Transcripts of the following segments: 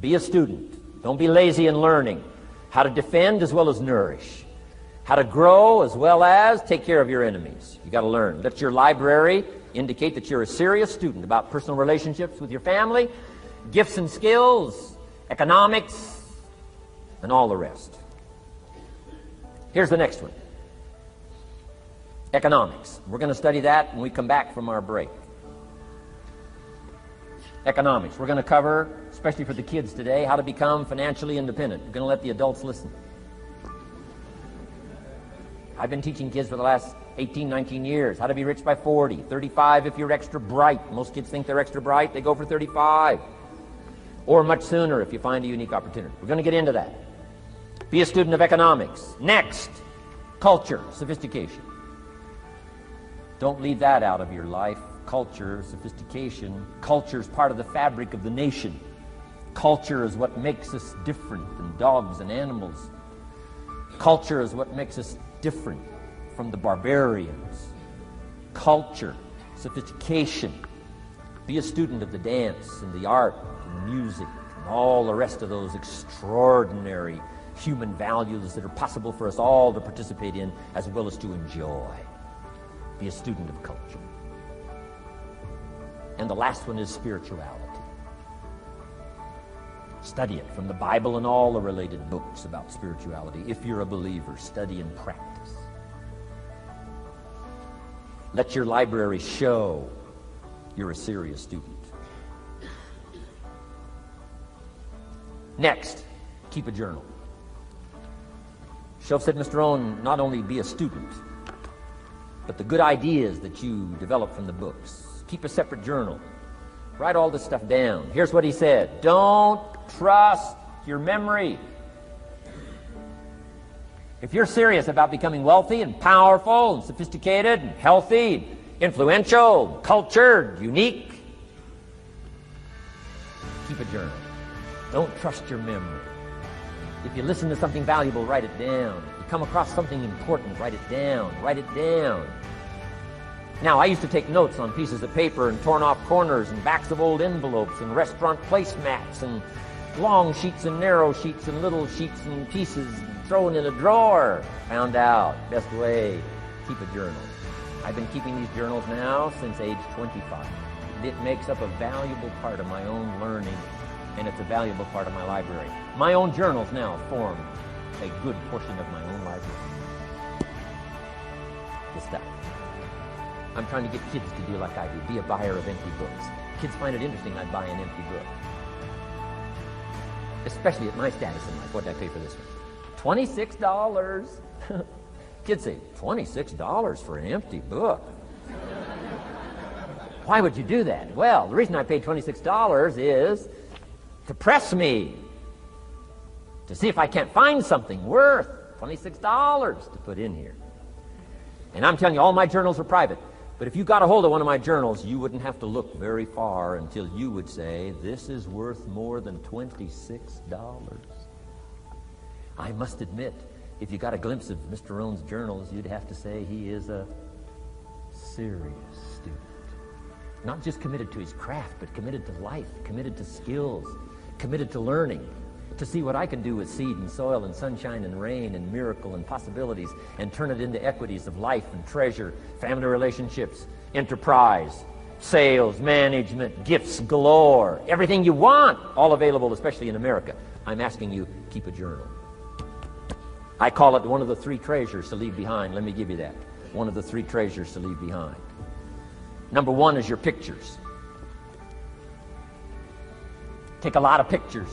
Be a student. Don't be lazy in learning. How to defend as well as nourish. How to grow as well as take care of your enemies. You got to learn. Let your library indicate that you're a serious student about personal relationships with your family, gifts and skills, economics, and all the rest. Here's the next one. Economics. We're going to study that when we come back from our break. Economics. We're going to cover, especially for the kids today, how to become financially independent. We're going to let the adults listen. I've been teaching kids for the last 18, 19 years how to be rich by 40, 35 if you're extra bright. Most kids think they're extra bright. They go for 35. Or much sooner if you find a unique opportunity. We're going to get into that. Be a student of economics. Next, culture, sophistication. Don't leave that out of your life. Culture, sophistication. Culture is part of the fabric of the nation. Culture is what makes us different than dogs and animals. Culture is what makes us different from the barbarians. Culture, sophistication. Be a student of the dance and the art and music and all the rest of those extraordinary human values that are possible for us all to participate in as well as to enjoy. Be a student of culture. And the last one is spirituality. Study it from the Bible and all the related books about spirituality. If you're a believer, study and practice. Let your library show you're a serious student. Next, keep a journal. Shelf said, Mr. Rohn, not only be a student, but the good ideas that you develop from the books. Keep a separate journal. Write all this stuff down. Here's what he said. Don't trust your memory. If you're serious about becoming wealthy and powerful and sophisticated and healthy, influential, cultured, unique, keep a journal. Don't trust your memory. If you listen to something valuable, write it down. If you come across something important, write it down. Write it down. Now, I used to take notes on pieces of paper and torn off corners and backs of old envelopes and restaurant placemats and long sheets and narrow sheets and little sheets and pieces thrown in a drawer. Found out, best way, keep a journal. I've been keeping these journals now since age 25. It makes up a valuable part of my own learning, and it's a valuable part of my library. My own journals now form a good portion of my own library. Good stuff. I'm trying to get kids to do like I do, be a buyer of empty books. Kids find it interesting I buy an empty book. Especially at my status in life. What did I pay for this one? $26. Kids say, $26 for an empty book? Why would you do that? Well, the reason I paid $26 is to press me, to see if I can't find something worth $26 to put in here. And I'm telling you, all my journals are private. But if you got a hold of one of my journals, you wouldn't have to look very far until you would say, this is worth more than $26. I must admit, if you got a glimpse of Mr. Rohn's journals, you'd have to say he is a serious student. Not just committed to his craft, but committed to life, committed to skills, committed to learning, to see what I can do with seed and soil and sunshine and rain and miracle and possibilities and turn it into equities of life and treasure, family relationships, enterprise, sales, management, gifts galore, everything you want, all available, especially in America. I'm asking you, keep a journal. I call it one of the three treasures to leave behind. Let me give you that. One of the three treasures to leave behind. Number one is your pictures. Take a lot of pictures.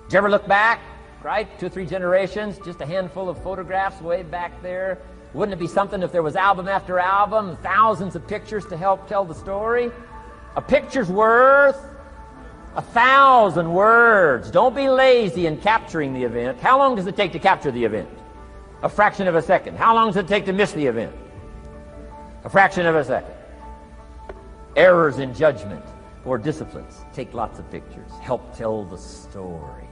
Did you ever look back, right? 2 or 3 generations, just a handful of photographs way back there. Wouldn't it be something if there was album after album, thousands of pictures to help tell the story? A picture's worth 1,000 words. Don't be lazy in capturing the event. How long does it take to capture the event? A fraction of a second. How long does it take to miss the event? A fraction of a second. Errors in judgment or disciplines. Take lots of pictures. Help tell the story.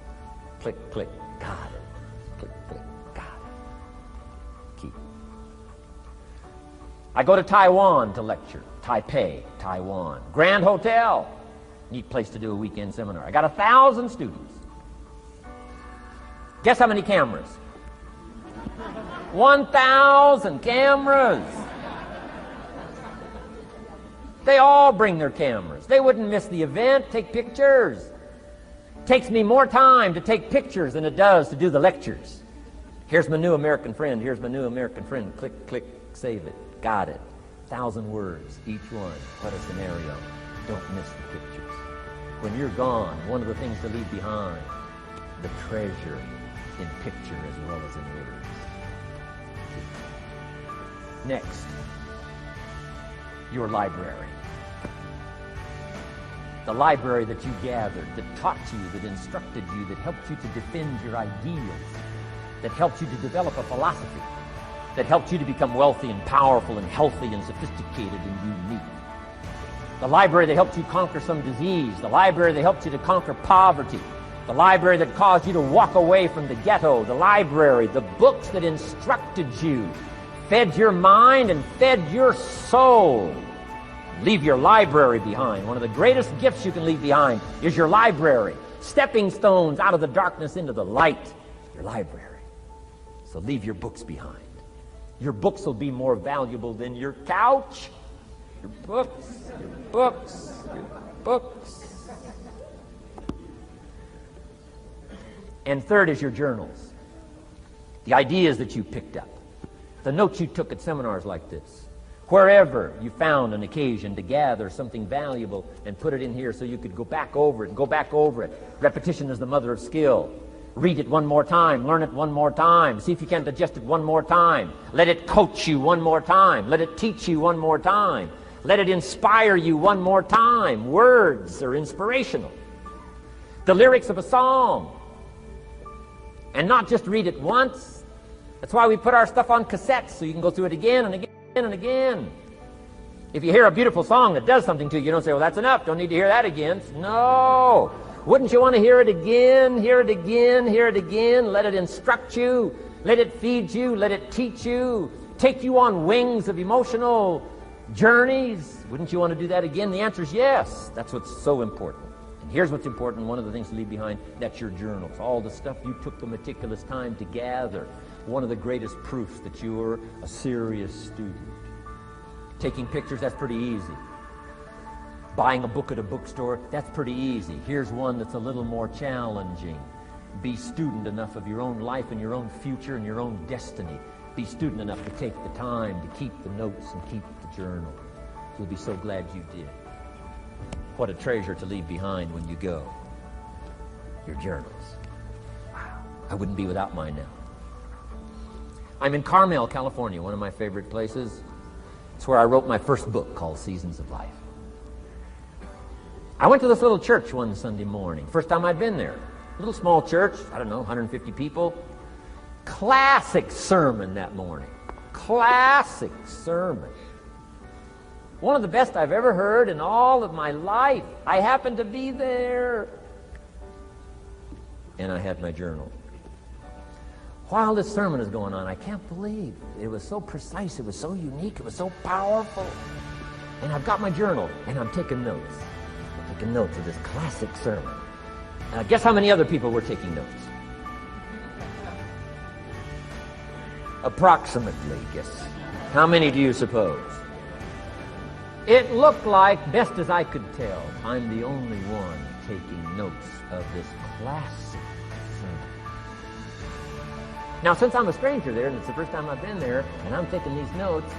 Click, click, got it. Click, click, got it. Keep. I go to Taiwan to lecture. Taipei, Taiwan. Grand Hotel. Neat place to do a weekend seminar. I got 1,000 students. Guess how many cameras? 1,000 cameras. They all bring their cameras. They wouldn't miss the event, take pictures. Takes me more time to take pictures than it does to do the lectures. Here's my new American friend. Here's my new American friend. Click, click, save it. Got it. 1,000 words, each one. What a scenario. Don't miss the pictures. When you're gone, one of the things to leave behind, the treasure in picture as well as in words. Next, your library. The library that you gathered, that taught you, that instructed you, that helped you to defend your ideals, that helped you to develop a philosophy, that helped you to become wealthy and powerful and healthy and sophisticated and unique. The library that helped you conquer some disease, the library that helped you to conquer poverty, the library that caused you to walk away from the ghetto, the library, the books that instructed you, fed your mind and fed your soul. Leave your library behind. One of the greatest gifts you can leave behind is your library. Stepping stones out of the darkness into the light. Your library. So leave your books behind. Your books will be more valuable than your couch. Your books, your books, your books. And third is your journals. The ideas that you picked up. The notes you took at seminars like this. Wherever you found an occasion to gather something valuable and put it in here so you could go back over it and go back over it. Repetition is the mother of skill. Read it one more time. Learn it one more time. See if you can digest it one more time. Let it coach you one more time. Let it teach you one more time. Let it inspire you one more time. Words are inspirational. The lyrics of a song. And not just read it once. That's why we put our stuff on cassettes so you can go through it again and again and again. If you hear a beautiful song that does something to you, you don't say, well, that's enough. Don't need to hear that again. No. Wouldn't you want to hear it again, hear it again, hear it again? Let it instruct you. Let it feed you. Let it teach you. Take you on wings of emotional journeys. Wouldn't you want to do that again? The answer is yes. That's what's so important. And here's what's important. One of the things to leave behind, that's your journals. All the stuff you took the meticulous time to gather. One of the greatest proofs that you're a serious student. Taking pictures, that's pretty easy. Buying a book at a bookstore, that's pretty easy. Here's one that's a little more challenging. Be student enough of your own life and your own future and your own destiny. Be student enough to take the time to keep the notes and keep the journal. You'll be so glad you did. What a treasure to leave behind when you go. Your journals. Wow. I wouldn't be without mine now. I'm in Carmel, California, one of my favorite places. It's where I wrote my first book called Seasons of Life. I went to this little church one Sunday morning. First time I'd been there. Little small church, I don't know, 150 people. Classic sermon that morning. Classic sermon. One of the best I've ever heard in all of my life. I happened to be there. And I had my journal. While this sermon is going on, I can't believe it was so precise, it was so unique, it was so powerful. And I've got my journal, and I'm taking notes. I'm taking notes of this classic sermon. Guess how many other people were taking notes? Approximately, guess. How many do you suppose? It looked like, best as I could tell, I'm the only one taking notes of this classic sermon. Now, since I'm a stranger there, and it's the first time I've been there, and I'm taking these notes,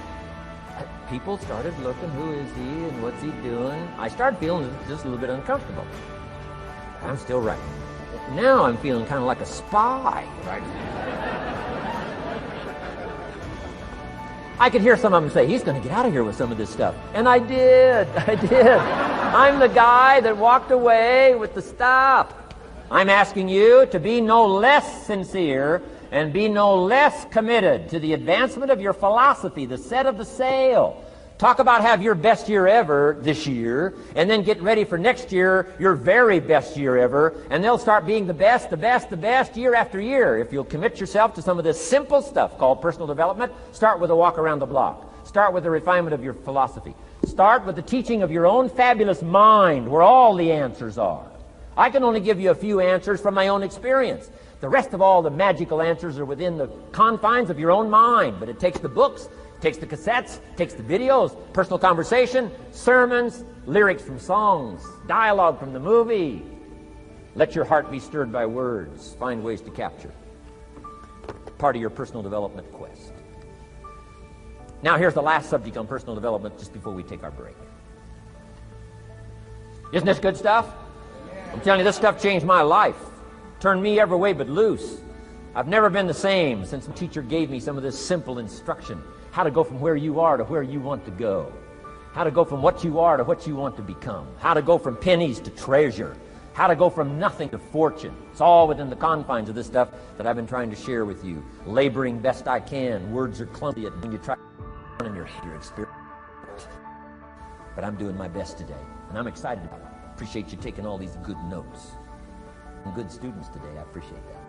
people started looking, who is he, and what's he doing? I started feeling just a little bit uncomfortable. I'm still writing. Now I'm feeling kind of like a spy, right? I could hear some of them say, he's going to get out of here with some of this stuff. And I did. I'm the guy that walked away with the stuff. I'm asking you to be no less sincere and be no less committed to the advancement of your philosophy, the set of the sail. Talk about have your best year ever this year, and then get ready for next year, your very best year ever, and they'll start being the best year after year. If you'll commit yourself to some of this simple stuff called personal development, start with a walk around the block. Start with the refinement of your philosophy. Start with the teaching of your own fabulous mind, where all the answers are. I can only give you a few answers from my own experience. The rest of all the magical answers are within the confines of your own mind. But it takes the books, it takes the cassettes, it takes the videos, personal conversation, sermons, lyrics from songs, dialogue from the movie. Let your heart be stirred by words. Find ways to capture part of your personal development quest. Now here's the last subject on personal development just before we take our break. Isn't this good stuff? I'm telling you, this stuff changed my life. Turned me every way but loose. I've never been the same since the teacher gave me some of this simple instruction. How to go from where you are to where you want to go. How to go from what you are to what you want to become. How to go from pennies to treasure. How to go from nothing to fortune. It's all within the confines of this stuff that I've been trying to share with you. Laboring best I can. Words are clumsy when you try in your experience. But I'm doing my best today, and I'm excited about it. Appreciate you taking all these good notes. And good students today. I appreciate that.